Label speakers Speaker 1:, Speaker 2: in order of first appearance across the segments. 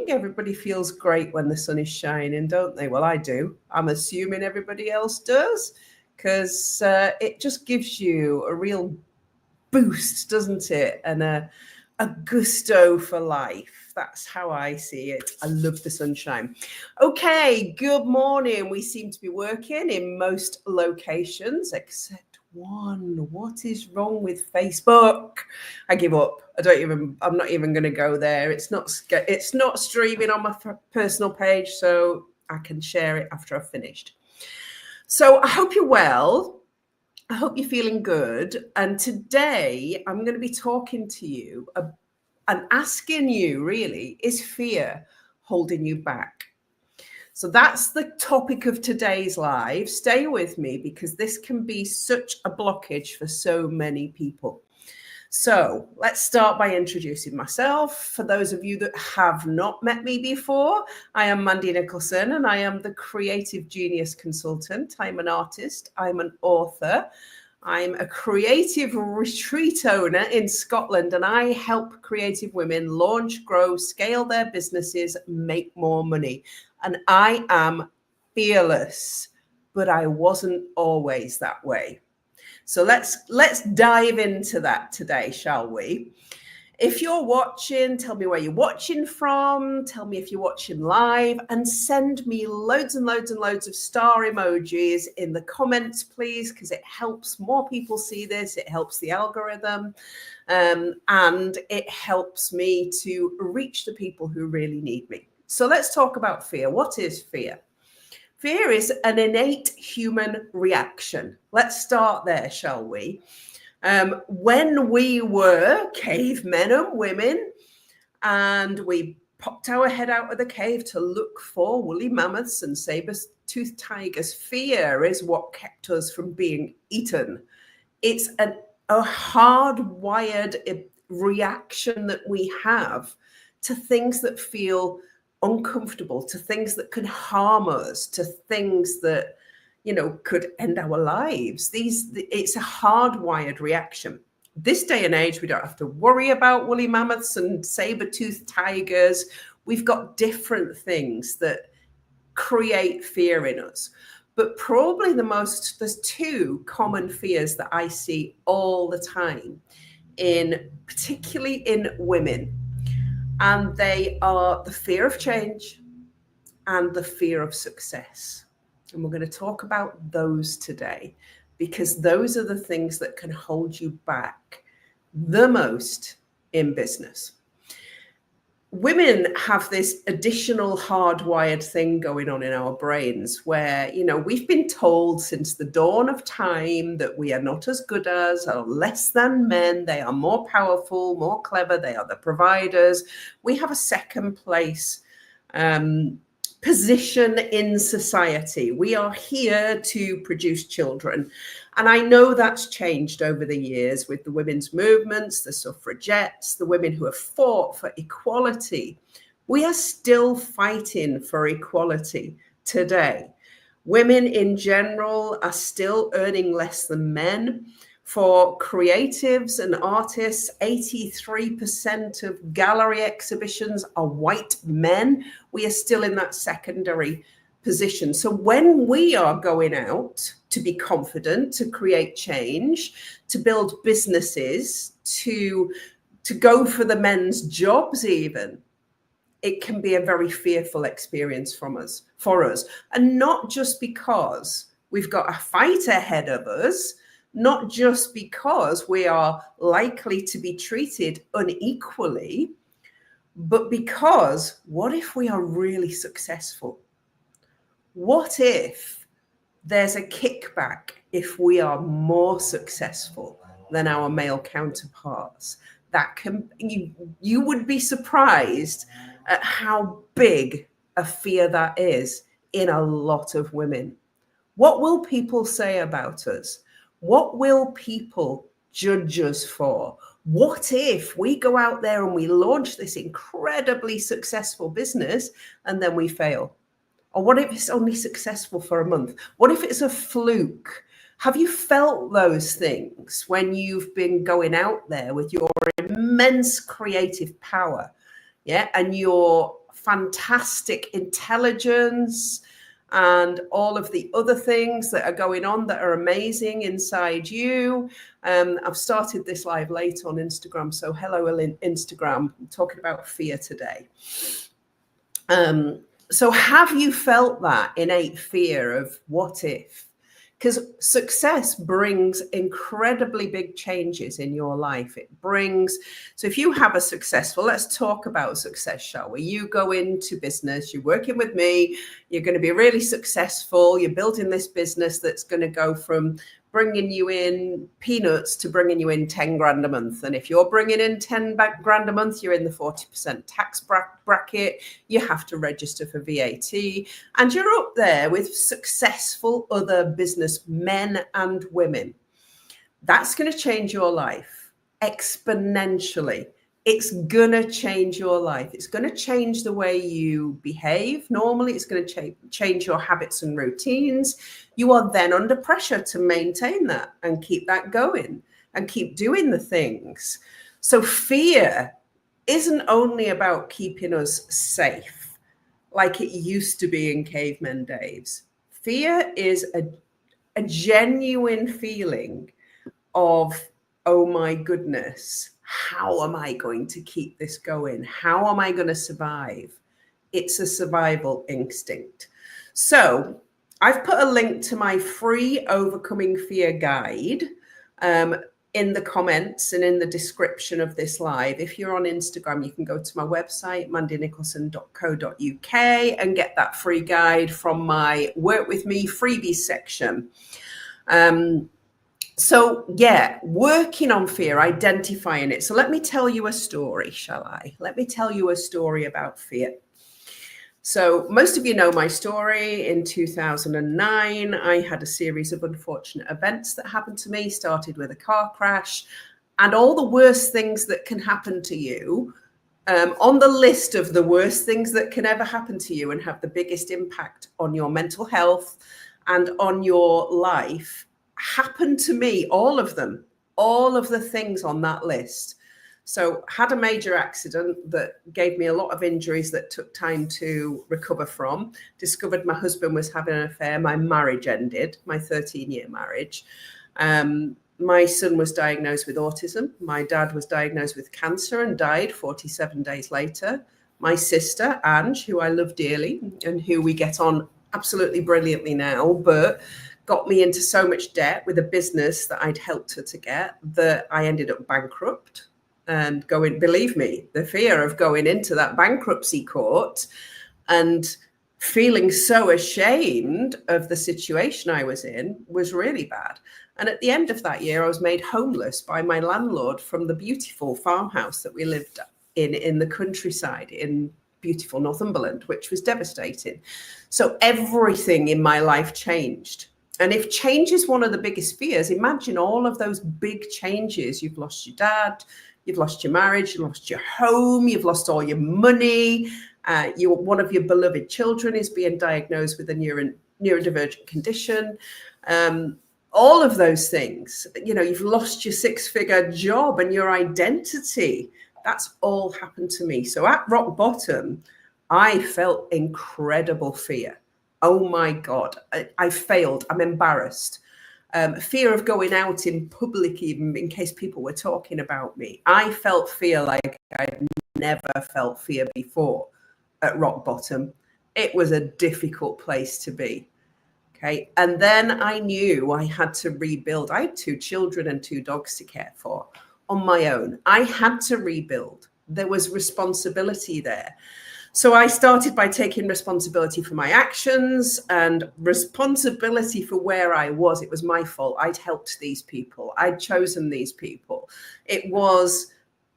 Speaker 1: think everybody feels great when the sun is shining, don't they? Well, I do. I'm assuming everybody else does, because it just gives you a real boost, doesn't it? And a gusto for life. That's how I see it. I love the sunshine. Okay, good morning. We seem to be working in most locations except one. What is wrong with Facebook? I give up. I'm not even going to go there. It's not streaming on my personal page, so I can share it after I've finished. So I hope you're well. I hope you're feeling good. And today I'm going to be talking to you and asking you, really, is fear holding you back? So that's the topic of today's live. Stay with me, because this can be such a blockage for so many people. So let's start by introducing myself. For those of you that have not met me before, I am Mandy Nicholson, and I am the Creative Genius Consultant. I'm an artist, I'm an author, I'm a creative retreat owner in Scotland, and I help creative women launch, grow, scale their businesses, make more money. And I am fearless, but I wasn't always that way. So let's dive into that today, shall we? If you're watching, tell me where you're watching from. Tell me if you're watching live, and send me loads and loads and loads of star emojis in the comments, please, because it helps more people see this. It helps the algorithm, and it helps me to reach the people who really need me. So let's talk about fear. What is fear? Fear is an innate human reaction. Let's start there, shall we? When we were cavemen and women, and we popped our head out of the cave to look for woolly mammoths and saber-toothed tigers, fear is what kept us from being eaten. It's a hardwired reaction that we have to things that feel uncomfortable, to things that can harm us, to things that, could end our lives. It's a hardwired reaction. This day and age, we don't have to worry about woolly mammoths and saber-toothed tigers. We've got different things that create fear in us. But probably there's two common fears that I see all the time, particularly in women. And they are the fear of change and the fear of success. And we're going to talk about those today, because those are the things that can hold you back the most in business. Women have this additional hardwired thing going on in our brains where, we've been told since the dawn of time that we are not as good as, or less than men. They are more powerful, more clever. They are the providers. We have a second place position in society. We are here to produce children. And I know that's changed over the years with the women's movements, the suffragettes, the women who have fought for equality. We are still fighting for equality today. Women in general are still earning less than men. For creatives and artists, 83% of gallery exhibitions are white men. We are still in that secondary position. So when we are going out to be confident, to create change, to build businesses, to go for the men's jobs even, it can be a very fearful experience for us. And not just because we've got a fight ahead of us, not just because we are likely to be treated unequally, but because what if we are really successful? What if there's a kickback if we are more successful than our male counterparts? You would be surprised at how big a fear that is in a lot of women. What will people say about us? What will people judge us for? What if we go out there and we launch this incredibly successful business and then we fail? Or what if it's only successful for a month? What if it's a fluke? Have you felt those things when you've been going out there with your immense creative power, and you're fantastic intelligence and all of the other things that are going on that are amazing inside you. I've started this live late on Instagram, so hello Instagram. I'm talking about fear today. So have you felt that innate fear of what if? Because success brings incredibly big changes in your life. It brings, so if you have a successful, let's talk about success, shall we? You go into business, you're working with me, you're going to be really successful. You're building this business that's going to go from bringing you in peanuts to bringing you in 10 grand a month. And if you're bringing in 10 grand a month, you're in the 40% tax bracket. You have to register for VAT, and you're up there with successful other business men and women. That's going to change your life exponentially. It's going to change your life. It's going to change the way you behave. Normally, it's going to change your habits and routines. You are then under pressure to maintain that and keep that going and keep doing the things. So fear isn't only about keeping us safe like it used to be in caveman days. Fear is a genuine feeling of, oh my goodness, how am I going to keep this going? How am I going to survive? It's a survival instinct. So I've put a link to my free Overcoming Fear guide in the comments and in the description of this live. If you're on Instagram, you can go to my website, mandynicholson.co.uk, and get that free guide from my Work With Me freebies section. So yeah, working on fear, identifying it. So let me tell you a story, shall I? Let me tell you a story about fear. So most of you know my story. In 2009, I had a series of unfortunate events that happened to me, started with a car crash, and all the worst things that can happen to you, on the list of the worst things that can ever happen to you and have the biggest impact on your mental health and on your life, happened to me, all of them, all of the things on that list. So had a major accident that gave me a lot of injuries that took time to recover from. Discovered my husband was having an affair. My marriage ended, my 13-year marriage. My son was diagnosed with autism. My dad was diagnosed with cancer and died 47 days later. My sister, Ange, who I love dearly and who we get on absolutely brilliantly now, but got me into so much debt with a business that I'd helped her to get that I ended up bankrupt. And believe me, the fear of going into that bankruptcy court and feeling so ashamed of the situation I was in was really bad. And at the end of that year, I was made homeless by my landlord from the beautiful farmhouse that we lived in the countryside in beautiful Northumberland, which was devastating. So everything in my life changed. And if change is one of the biggest fears, imagine all of those big changes. You've lost your dad, you've lost your marriage, you've lost your home, you've lost all your money. One of your beloved children is being diagnosed with a neurodivergent condition. All of those things, you've lost your six-figure job and your identity. That's all happened to me. So at rock bottom, I felt incredible fear. Oh my God, I failed. I'm embarrassed. Fear of going out in public, even in case people were talking about me. I felt fear like I'd never felt fear before at rock bottom. It was a difficult place to be. Okay. And then I knew I had to rebuild. I had 2 children and 2 dogs to care for on my own. I had to rebuild. There was responsibility there. So I started by taking responsibility for my actions and responsibility for where I was. It was my fault. I'd helped these people. I'd chosen these people. It was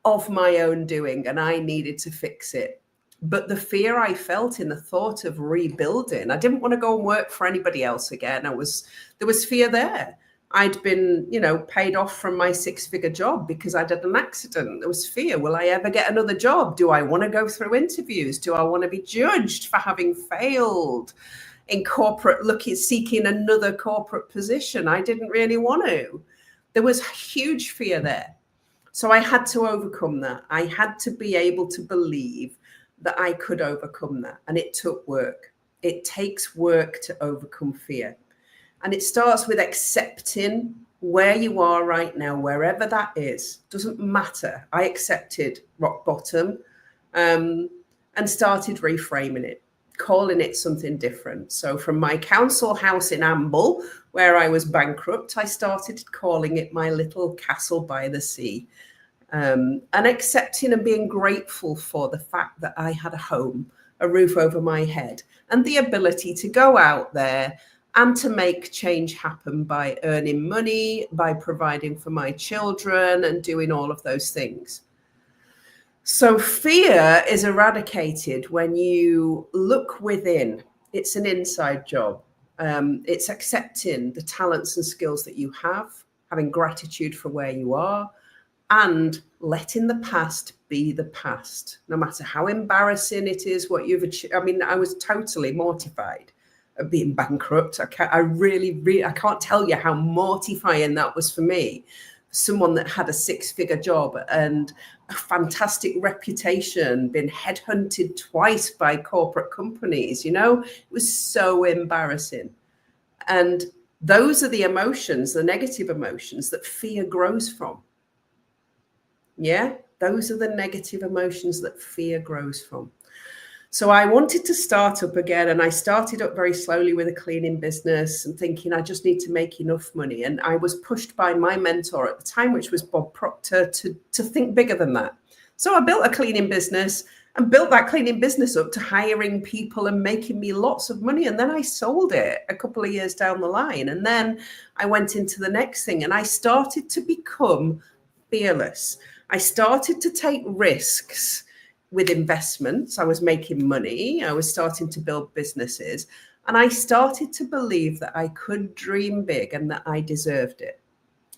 Speaker 1: of my own doing and I needed to fix it. But the fear I felt in the thought of rebuilding, I didn't want to go and work for anybody else again. There was fear there. I'd been, paid off from my 6-figure job because I'd had an accident. There was fear. Will I ever get another job? Do I want to go through interviews? Do I want to be judged for having failed in corporate, seeking another corporate position? I didn't really want to. There was huge fear there. So I had to overcome that. I had to be able to believe that I could overcome that. And it took work. It takes work to overcome fear. And it starts with accepting where you are right now, wherever that is. Doesn't matter. I accepted rock bottom, and started reframing it, calling it something different. So from my council house in Amble, where I was bankrupt, I started calling it my little castle by the sea. And accepting and being grateful for the fact that I had a home, a roof over my head, and the ability to go out there and to make change happen by earning money, by providing for my children and doing all of those things. So fear is eradicated when you look within. It's an inside job. It's accepting the talents and skills that you have, having gratitude for where you are, and letting the past be the past, no matter how embarrassing it is, what you've achieved. I mean, I was totally mortified of being bankrupt. I can't tell you how mortifying that was for me. Someone that had a 6-figure job and a fantastic reputation, been headhunted twice by corporate companies, it was so embarrassing. And those are the emotions, the negative emotions that fear grows from. Yeah, those are the negative emotions that fear grows from. So I wanted to start up again, and I started up very slowly with a cleaning business and thinking I just need to make enough money. And I was pushed by my mentor at the time, which was Bob Proctor, to think bigger than that. So I built a cleaning business and built that cleaning business up to hiring people and making me lots of money. And then I sold it a couple of years down the line. And then I went into the next thing, and I started to become fearless. I started to take risks with investments. I was making money. I was starting to build businesses. And I started to believe that I could dream big and that I deserved it.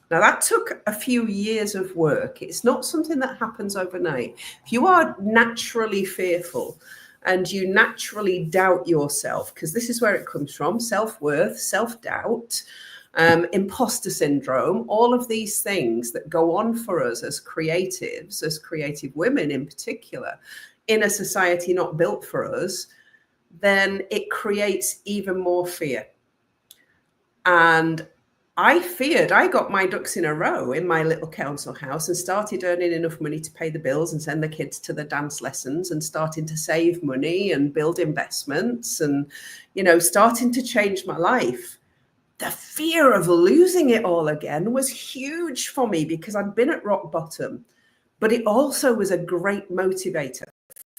Speaker 1: Now, that took a few years of work. It's not something that happens overnight. If you are naturally fearful and you naturally doubt yourself, because this is where it comes from, self-worth, self-doubt, imposter syndrome, all of these things that go on for us as creatives, as creative women in particular, in a society not built for us, then it creates even more fear. And I got my ducks in a row in my little council house and started earning enough money to pay the bills and send the kids to the dance lessons, and starting to save money and build investments and, starting to change my life. The fear of losing it all again was huge for me because I'd been at rock bottom, but it also was a great motivator.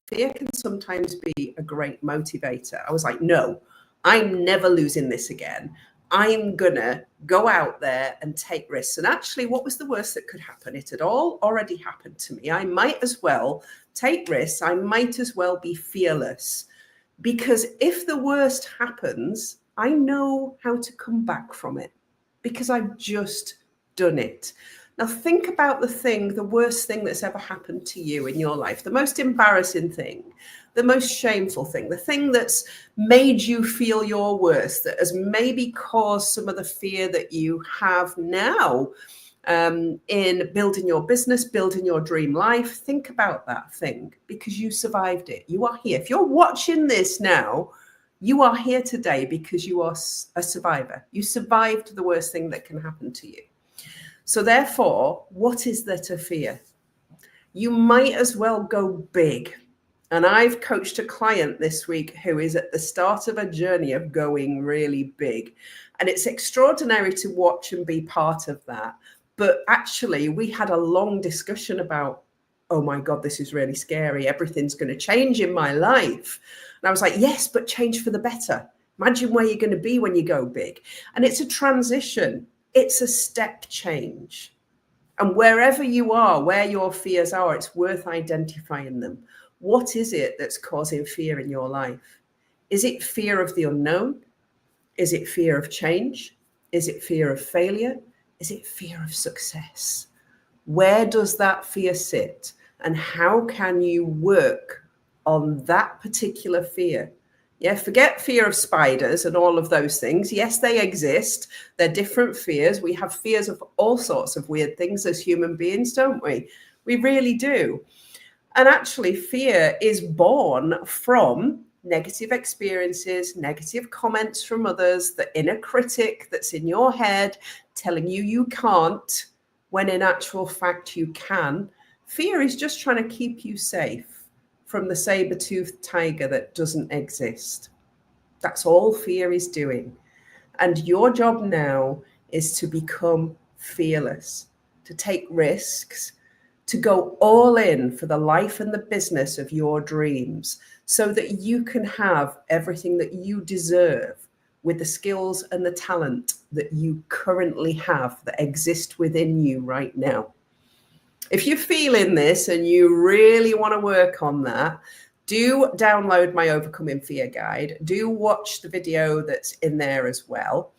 Speaker 1: Fear can sometimes be a great motivator. I was like, no, I'm never losing this again. I'm gonna go out there and take risks. And actually, what was the worst that could happen? It had all already happened to me. I might as well take risks. I might as well be fearless, because if the worst happens, I know how to come back from it because I've just done it. Now think about the worst thing that's ever happened to you in your life, the most embarrassing thing, the most shameful thing, the thing that's made you feel your worst, that has maybe caused some of the fear that you have now in building your business, building your dream life. Think about that thing because you survived it. You are here. If you're watching this now, you are here today because you are a survivor. You survived the worst thing that can happen to you. So therefore, what is there to fear? You might as well go big. And I've coached a client this week who is at the start of a journey of going really big. And it's extraordinary to watch and be part of that. But actually, we had a long discussion about, oh my God, this is really scary. Everything's going to change in my life. And I was like, yes, but change for the better. Imagine where you're going to be when you go big. And it's a transition. It's a step change. And wherever you are, where your fears are, it's worth identifying them. What is it that's causing fear in your life? Is it fear of the unknown? Is it fear of change? Is it fear of failure? Is it fear of success? Where does that fear sit? And how can you work on that particular fear? Yeah, forget fear of spiders and all of those things. Yes, they exist. They're different fears. We have fears of all sorts of weird things as human beings, don't we? We really do. And actually, fear is born from negative experiences, negative comments from others, the inner critic that's in your head telling you you can't, when in actual fact you can. Fear is just trying to keep you safe from the saber-toothed tiger that doesn't exist. That's all fear is doing. And your job now is to become fearless, to take risks, to go all in for the life and the business of your dreams so that you can have everything that you deserve with the skills and the talent that you currently have that exist within you right now. If you're feeling this and you really want to work on that, do download my Overcoming Fear guide. Do watch the video that's in there as well.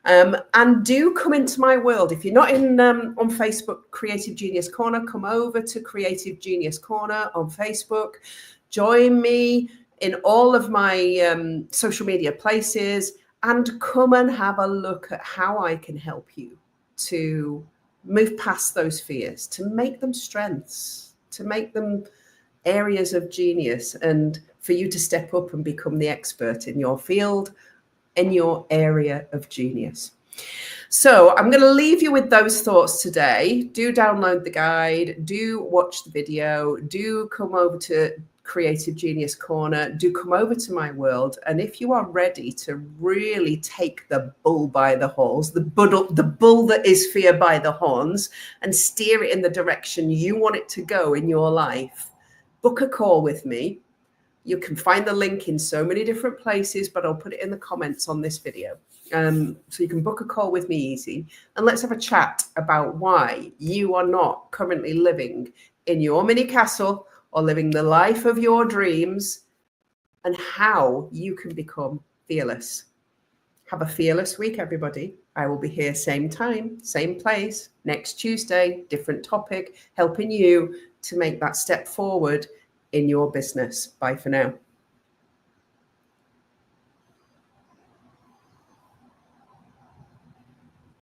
Speaker 1: And do come into my world. If you're not in on Facebook, Creative Genius Corner, come over to Creative Genius Corner on Facebook. Join me in all of my social media places and come and have a look at how I can help you to move past those fears, to make them strengths, to make them areas of genius, and for you to step up and become the expert in your field, in your area of genius. So I'm going to leave you with those thoughts today. Do download the guide, do watch the video, do come over to Creative Genius Corner, do come over to my world. And if you are ready to really take the bull by the horns, the bull that is fear by the horns, and steer it in the direction you want it to go in your life, book a call with me. You can find the link in so many different places, but I'll put it in the comments on this video. So you can book a call with me easy, and let's have a chat about why you are not currently living in your mini castle or living the life of your dreams, and how you can become fearless. Have a fearless week, everybody. I will be here same time, same place, next Tuesday, different topic, helping you to make that step forward in your business. Bye for now.